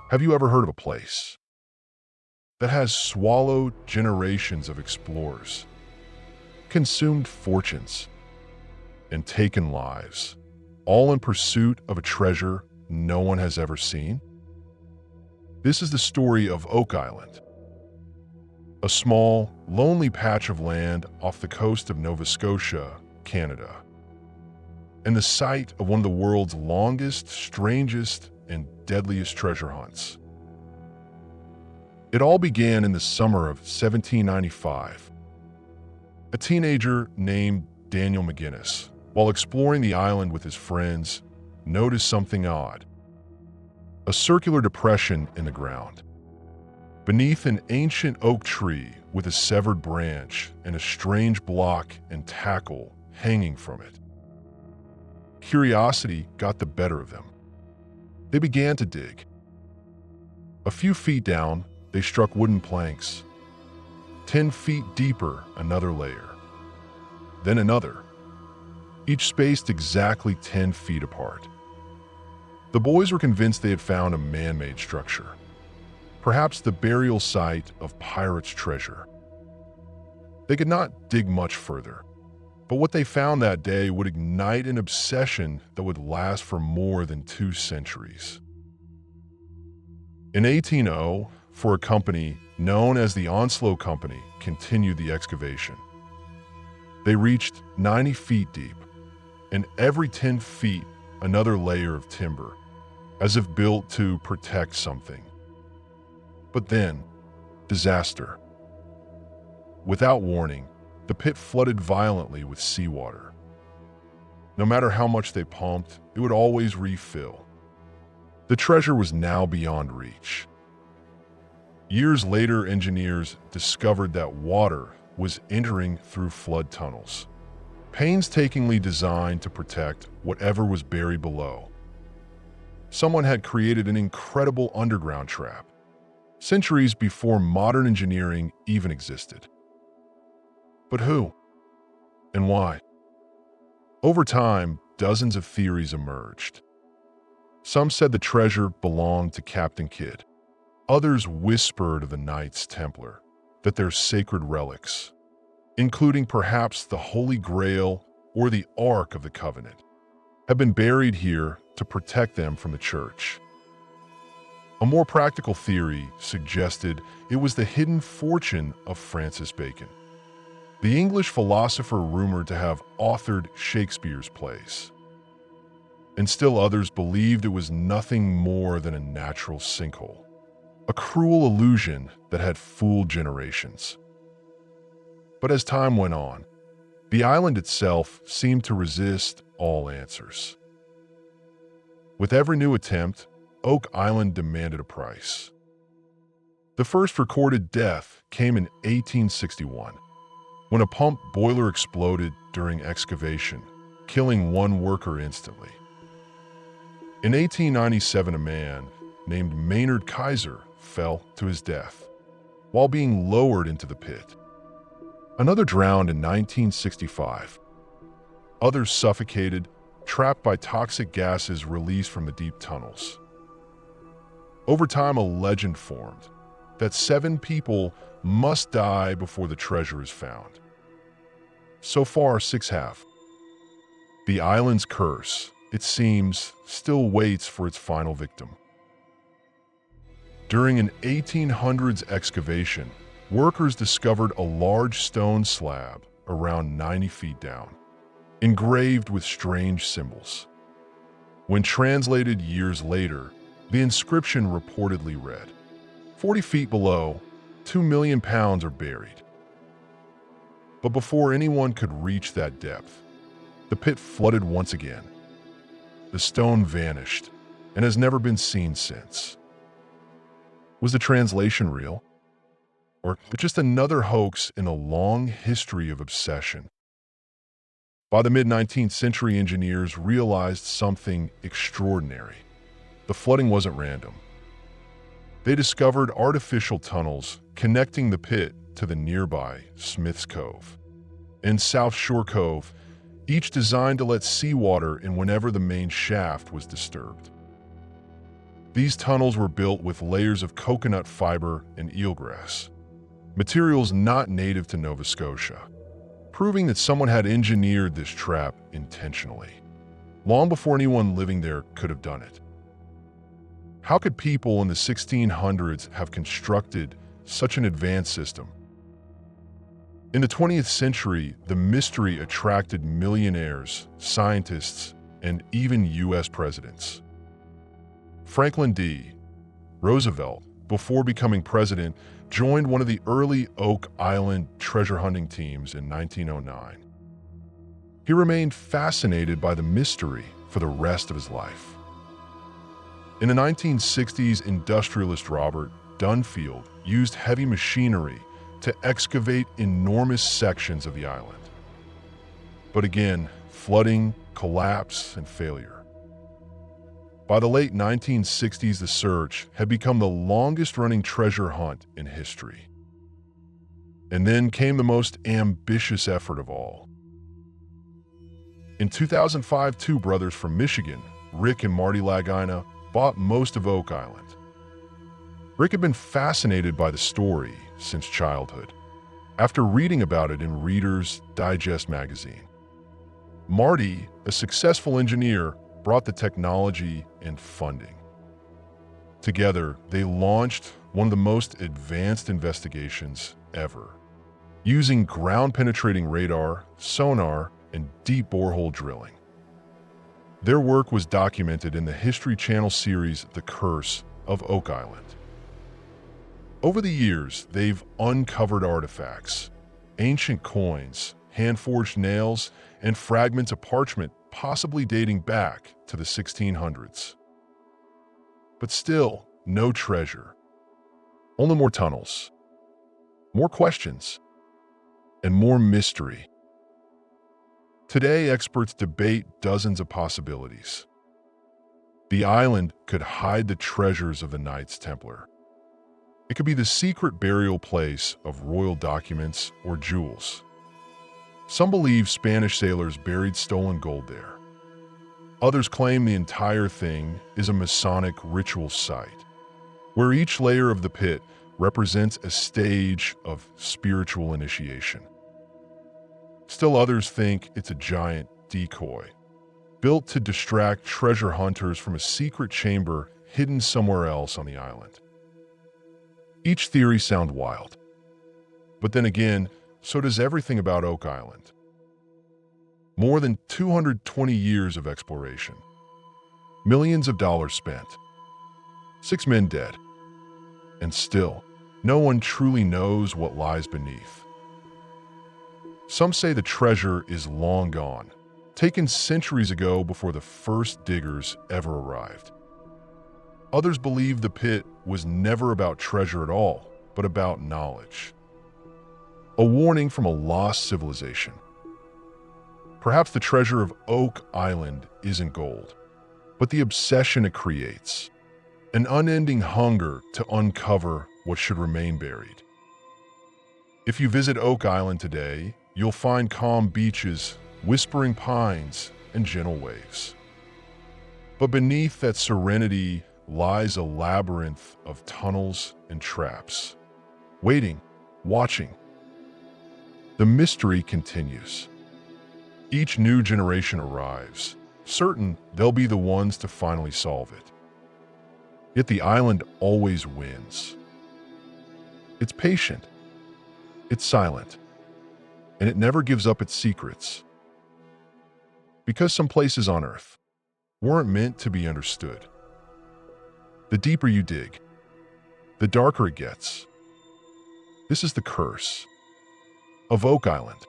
Have you ever heard of a place that has swallowed generations of explorers, consumed fortunes, and taken lives, all in pursuit of a treasure no one has ever seen? This is the story of Oak Island, a small, lonely patch of land off the coast of Nova Scotia, Canada, and the site of one of the world's longest, strangest, and deadliest treasure hunts. It all began in the summer of 1795. A teenager named Daniel McGinnis, while exploring the island with his friends, noticed something odd. A circular depression in the ground. Beneath an ancient oak tree with a severed branch and a strange block and tackle hanging from it. Curiosity got the better of them. They began to dig. A few feet down, they struck wooden planks. 10 feet deeper, another layer. Then another, each spaced exactly 10 feet apart. The boys were convinced they had found a man-made structure, perhaps the burial site of pirates' treasure. They could not dig much further, but what they found that day would ignite an obsession that would last for more than 2 centuries. In 1800, for a company known as the Unsolved Company continued the excavation. They reached 90 feet deep, and every 10 feet another layer of timber, as if built to protect something. But then, disaster. Without warning, the pit flooded violently with seawater. No matter how much they pumped, it would always refill. The treasure was now beyond reach. Years later, engineers discovered that water was entering through flood tunnels, painstakingly designed to protect whatever was buried below. Someone had created an incredible underground trap, centuries before modern engineering even existed. But who? And why? Over time, dozens of theories emerged. Some said the treasure belonged to Captain Kidd. Others whispered of the Knights Templar, that they're sacred relics, including perhaps the Holy Grail or the Ark of the Covenant, have been buried here to protect them from the church. A more practical theory suggested it was the hidden fortune of Francis Bacon, the English philosopher rumored to have authored Shakespeare's plays. And still others believed it was nothing more than a natural sinkhole, a cruel illusion that had fooled generations. But as time went on, the island itself seemed to resist all answers. With every new attempt, Oak Island demanded a price. The first recorded death came in 1861, when a pump boiler exploded during excavation, killing one worker instantly. In 1897, a man named Maynard Kaiser fell to his death while being lowered into the pit. Another drowned in 1965. Others suffocated, trapped by toxic gases released from the deep tunnels. Over time, a legend formed that 7 people must die before the treasure is found. So far, 6 have. The island's curse, it seems, still waits for its final victim. During an 1800s excavation, workers discovered a large stone slab around 90 feet down, engraved with strange symbols. When translated years later, the inscription reportedly read, 40 feet below, 2 million pounds are buried. But before anyone could reach that depth, the pit flooded once again. The stone vanished and has never been seen since. Was the translation real? Or just another hoax in a long history of obsession? By the mid-19th century, engineers realized something extraordinary. The flooding wasn't random. They discovered artificial tunnels connecting the pit to the nearby Smith's Cove and South Shore Cove, each designed to let seawater in whenever the main shaft was disturbed. These tunnels were built with layers of coconut fiber and eelgrass, materials not native to Nova Scotia, proving that someone had engineered this trap intentionally, long before anyone living there could have done it. How could people in the 1600s have constructed such an advanced system? In the 20th century, the mystery attracted millionaires, scientists, and even US presidents. Franklin D. Roosevelt, before becoming president, joined one of the early Oak Island treasure hunting teams in 1909. He remained fascinated by the mystery for the rest of his life. In the 1960s, industrialist Robert Dunfield used heavy machinery to excavate enormous sections of the island. But again, flooding, collapse, and failure. By the late 1960s, the search had become the longest-running treasure hunt in history. And then came the most ambitious effort of all. In 2005, two brothers from Michigan, Rick and Marty Lagina, bought most of Oak Island. Rick had been fascinated by the story since childhood, after reading about it in Reader's Digest magazine. Marty, a successful engineer, brought the technology and funding. Together, they launched one of the most advanced investigations ever, using ground-penetrating radar, sonar, and deep borehole drilling. Their work was documented in the History Channel series The Curse of Oak Island. Over the years, they've uncovered artifacts, ancient coins, hand-forged nails, and fragments of parchment possibly dating back to the 1600s. But still, no treasure. Only more tunnels, more questions, and more mystery. Today, experts debate dozens of possibilities. The island could hide the treasures of the Knights Templar. It could be the secret burial place of royal documents or jewels. Some believe Spanish sailors buried stolen gold there. Others claim the entire thing is a Masonic ritual site, where each layer of the pit represents a stage of spiritual initiation. Still others think it's a giant decoy, built to distract treasure hunters from a secret chamber hidden somewhere else on the island. Each theory sounds wild, but then again, so does everything about Oak Island. More than 220 years of exploration, millions of dollars spent, 6 men dead, and still, no one truly knows what lies beneath. Some say the treasure is long gone, taken centuries ago before the first diggers ever arrived. Others believe the pit was never about treasure at all, but about knowledge. A warning from a lost civilization. Perhaps the treasure of Oak Island isn't gold, but the obsession it creates. An unending hunger to uncover what should remain buried. If you visit Oak Island today, you'll find calm beaches, whispering pines, and gentle waves. But beneath that serenity lies a labyrinth of tunnels and traps, waiting, watching. The mystery continues. Each new generation arrives, certain they'll be the ones to finally solve it. Yet the island always wins. It's patient, it's silent, and it never gives up its secrets. Because some places on Earth weren't meant to be understood. The deeper you dig, the darker it gets. This is the curse of Oak Island.